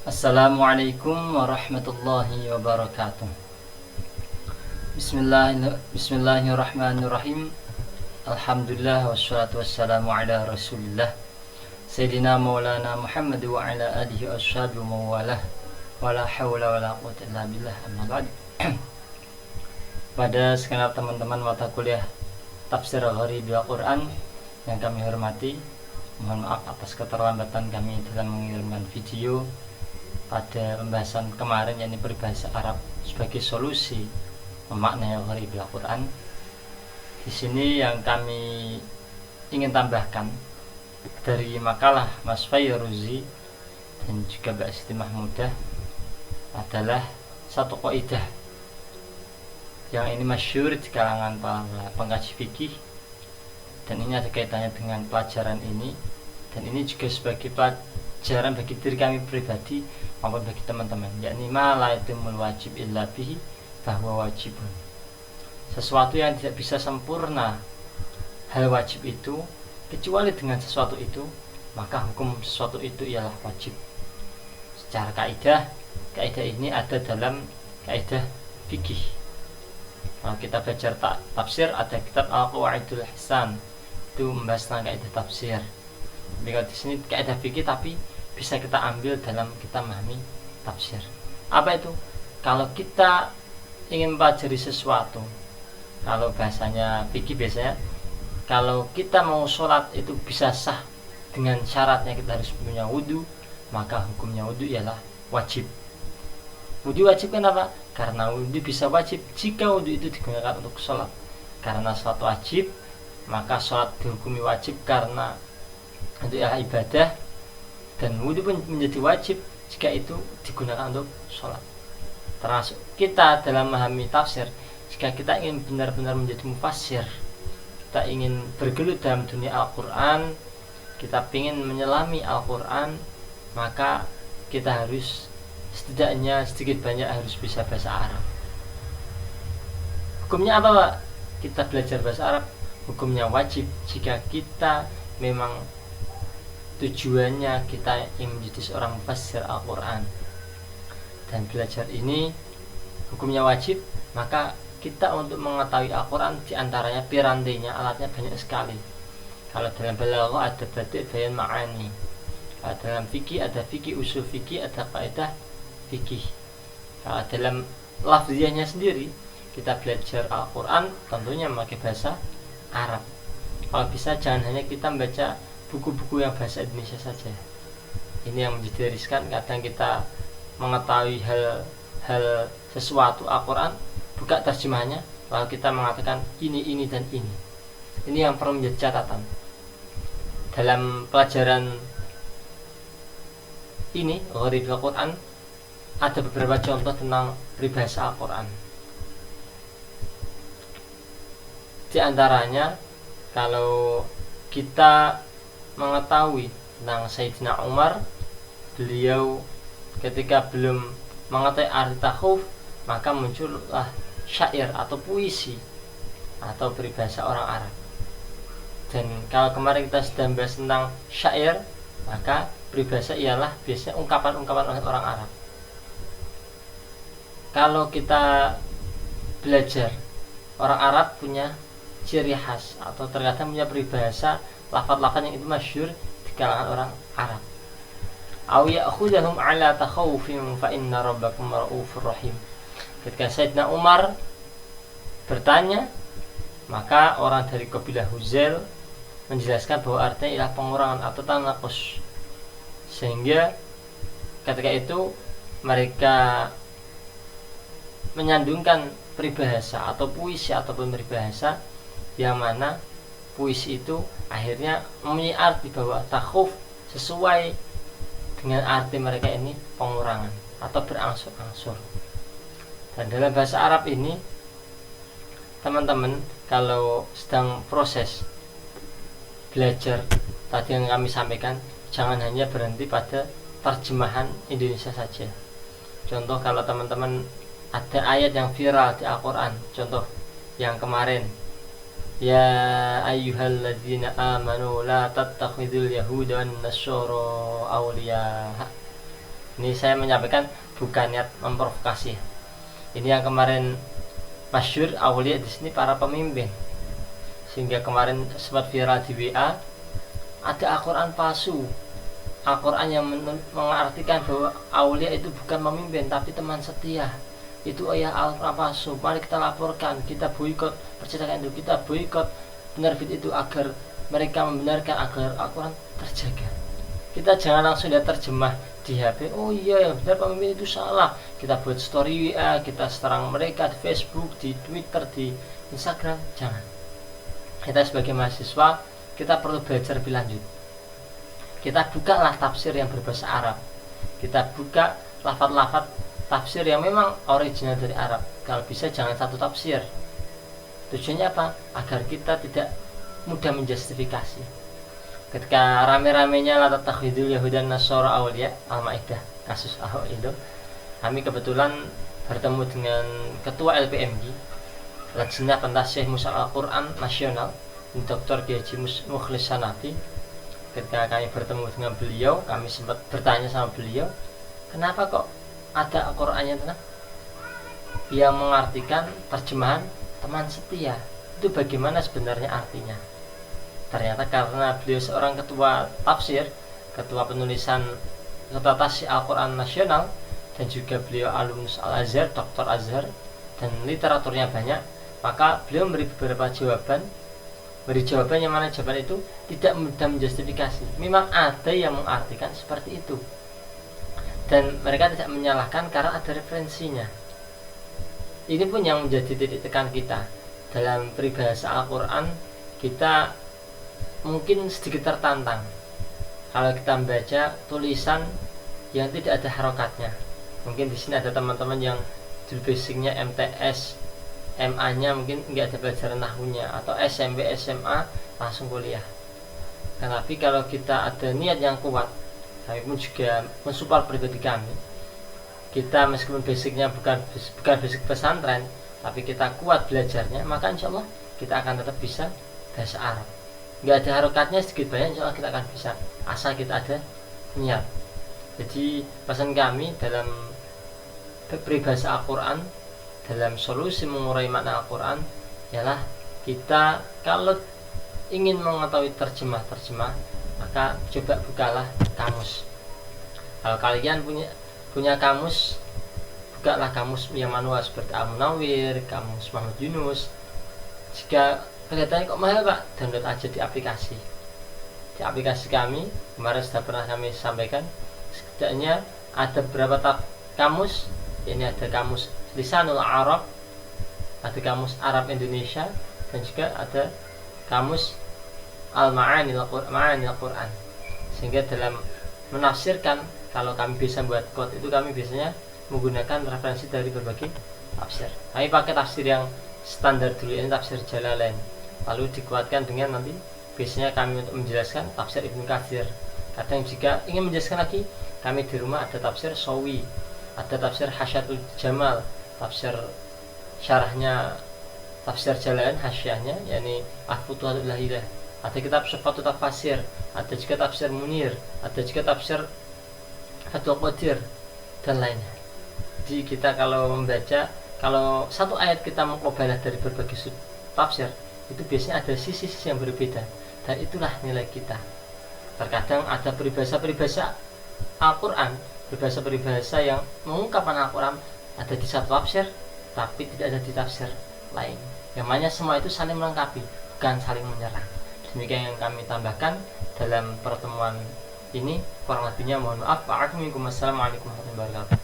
Assalamualaikum warahmatullahi wabarakatuh. Bismillahirrahmanirrahim. Alhamdulillah wassalatu wassalamu ala rasulillah Sayyidina maulana Muhammad wa ala alihi wa ashabihi wa mawalah. Wala hawla wala quwwata illa billah, amma ba'd. Pada segenap teman-teman mata kuliah Tafsir Gharibil Quran yang kami hormati, mohon maaf atas keterlambatan kami dalam mengirimkan video pada pembahasan kemarin, yakni peribahasa Arab sebagai solusi memaknai Gharibil Quran. Di sini yang kami ingin tambahkan dari makalah Mas Fayruzi dan juga Mbak Siti Mahmudah adalah satu kaidah yang ini masyhur di kalangan para pengkaji fikih, dan ini ada kaitannya dengan pelajaran ini, dan ini juga sebagai pelajaran bagi diri kami pribadi maupun bagi teman-teman, yakni ma la yatimul wajib illa bihi bahwa wajibun. Sesuatu yang tidak bisa sempurna hal wajib itu kecuali dengan sesuatu itu, maka hukum sesuatu itu ialah wajib. Secara kaidah ini ada dalam kaidah fikih. Kalau kita belajar tafsir, ada kitab Al-Qawaidul Hisan, itu membahas tentang kaidah tafsir. Tapi kalau di sini kaidah fikih, tapi bisa kita ambil dalam kita memahami tafsir. Apa itu? Kalau kita ingin mempelajari sesuatu, kalau bahasanya fikih biasanya, kalau kita mau sholat itu bisa sah dengan syaratnya kita harus punya wudu, maka hukumnya wudu ialah wajib. Wudu wajib kenapa? Karena wudu bisa wajib jika wudu itu digunakan untuk sholat. Karena sholat wajib, maka sholat dihukumi wajib karena itu adalah ibadah, dan wudu pun menjadi wajib jika itu digunakan untuk sholat. Termasuk kita dalam memahami tafsir, jika kita ingin benar-benar menjadi mufassir, kita ingin bergelut dalam dunia Al-Quran, kita ingin menyelami Al-Quran, maka kita harus setidaknya sedikit banyak harus bisa bahasa Arab. Hukumnya apa, Pak? Kita belajar bahasa Arab, hukumnya wajib jika kita memang tujuannya kita ingin menjadi seorang mufassir Al-Quran, dan belajar ini hukumnya wajib, maka kita untuk mengetahui Al-Quran diantaranya pirantainya, alatnya banyak sekali. Kalau dalam balaghah ada badi' bayan ma'ani, kalau dalam fikih ada fikih usul fikih, ada kaidah fikih. Kalau dalam lafziyahnya sendiri, kita belajar Al-Quran tentunya memakai bahasa Arab. Kalau bisa jangan hanya kita membaca buku-buku yang bahasa Indonesia saja. Ini yang menjadi riskan. Kadang kita mengetahui hal sesuatu Al-Quran, buka terjemahannya, lalu kita mengatakan ini dan ini. Ini yang perlu menjadi catatan. Dalam pelajaran ini, Gharibil Quran, ada beberapa contoh tentang peribahasa Al-Quran. Di antaranya, kalau kita mengetahui tentang Sayyidina Umar, beliau ketika belum mengetahui arti takhuf, maka muncullah syair atau puisi atau peribahasa orang Arab. Dan kalau kemarin kita sudah membahas tentang syair, maka peribahasa ialah biasanya ungkapan-ungkapan oleh orang Arab. Kalau kita belajar, orang Arab punya ciri khas atau terkadang punya peribahasa lafaz-lafaz yang itu masyhur di kalangan orang Arab. Aw ya'khudhum 'ala takhawufin fa inna rabbakum ra'ufur rahim. Ketika Sayyidina Umar bertanya, maka orang dari kabilah Huzail menjelaskan bahwa artinya ialah pengurangan atau tanakus, sehingga ketika itu mereka menyandungkan peribahasa atau puisi ataupun peribahasa yang mana puisi itu akhirnya mempunyai arti bahwa takhuf sesuai dengan arti mereka ini pengurangan atau berangsur-angsur. Dan dalam bahasa Arab ini, teman-teman kalau sedang proses belajar tadi yang kami sampaikan, jangan hanya berhenti pada terjemahan Indonesia saja. Contoh, kalau teman-teman ada ayat yang viral di Al-Quran, contoh yang kemarin, ya ayyuhalladzina amanu la tattakhidul yahuda wan nasyara awliya, Ini saya menyampaikan bukan niat memprovokasi. Ini yang kemarin masyhur aulia di sini para pemimpin, sehingga kemarin sempat viral di WA ada Al-Quran palsu, Al-Quran yang mengartikan bahwa aulia itu bukan pemimpin tapi teman setia. Itu ayat Al-Quran palsu, mari kita laporkan, kita boikot percetakan itu, kita boikot penerbit itu agar mereka membenarkan agar Al-Quran terjaga. Kita jangan langsung lihat terjemah di HP, oh iya yang benar pemimpin itu salah, kita buat story WA, kita serang mereka di Facebook, di Twitter, di Instagram. Jangan. Kita sebagai mahasiswa, kita perlu belajar lebih lanjut. Kita bukalah tafsir yang berbahasa Arab, kita buka lafaz-lafaz tafsir yang memang original dari Arab. Kalau bisa jangan satu tafsir. Tujuannya apa? Agar kita tidak mudah menjustifikasi. Ketika rame-ramenya la tattakhidul yahudan nasara awliya, Al-Maidah, kasus Ahok itu, kami kebetulan bertemu dengan ketua LPMG, Lajnah Pentasih Mushaf Al-Quran Nasional, Dr. Kiai Mukhlis Hanafi. Ketika kami bertemu dengan beliau, kami sempat bertanya sama beliau, kenapa kok ada Al-Qurannya yang mengartikan terjemahan teman setia, itu bagaimana sebenarnya artinya? Ternyata karena beliau seorang ketua tafsir, ketua penulisan, ketua tafsir Al-Quran Nasional, dan juga beliau alumnus Al-Azhar, Dr. Azhar, dan literaturnya banyak, maka beliau memberi beberapa jawaban. Beri jawaban yang mana jawaban itu tidak mudah menjustifikasi. Memang ada yang mengartikan seperti itu, dan mereka tidak menyalahkan karena ada referensinya. Ini pun yang menjadi titik tekan kita dalam peribahasa Al-Quran. Kita mungkin sedikit tertantang kalau kita membaca tulisan yang tidak ada harokatnya. Mungkin di sini ada teman-teman yang dulu basicnya MTS, MA-nya mungkin nggak ada pelajaran nahwunya, atau SMP, SMA langsung kuliah. Tapi kalau kita ada niat yang kuat, kami pun juga mensupport pribadi kami. Kita meskipun basicnya bukan basic pesantren, tapi kita kuat belajarnya, maka insya Allah kita akan tetap bisa bahasa Arab. Nggak ada harokatnya sedikit banyak, insya Allah kita akan bisa, asal kita ada niat. Jadi pesan kami dalam peribahasa Al-Quran, dalam solusi mengurai makna Al-Quran, ialah kita kalau ingin mengetahui terjemah, maka coba bukalah kamus. Kalau kalian punya kamus, bukalah kamus yang manual seperti Al-Munawwir, kamus Muhammad Yunus. Jika kelihatannya kok mahal Pak, download aja di aplikasi. Di aplikasi kami kemarin sudah pernah kami sampaikan, setidaknya ada beberapa kamus. Ini ada kamus Lisanul Arab, ada kamus Arab Indonesia, dan juga ada kamus Al-Ma'anil Quran. Sehingga dalam menafsirkan, kalau kami bisa buat quote itu, kami biasanya menggunakan referensi dari berbagai tafsir. Kami pakai tafsir yang standar dulu, ini tafsir Jalalain, lalu dikuatkan dengan nanti biasanya kami untuk menjelaskan tafsir Ibnu Katsir. Kadang jika ingin menjelaskan lagi, kami di rumah ada tafsir Sawi, ada tafsir Hasyatul Jamal, tafsir syarahnya tafsir Jalalain, hasyiahnya yakni Al-Futuhatul Lahilah, ada kitab Sifatul Tafsir, ada juga tafsir Munir, ada juga tafsir Fathul Qadir, dan lainnya. Jadi kita kalau membaca, kalau satu ayat kita mengkobalah dari berbagai tafsir, itu biasanya ada sisi-sisi yang berbeda, dan itulah nilai kita. Terkadang ada peribahasa-peribahasa Al-Quran, peribahasa-peribahasa yang mengungkapkan Al-Quran ada di satu tafsir, tapi tidak ada di tafsir lain. Yang mana semua itu saling melengkapi, bukan saling menyerang. Demikian yang kami tambahkan dalam pertemuan ini. Kurang lebihnya mohon maaf. Waalaikumsalam warahmatullahi wabarakatuh.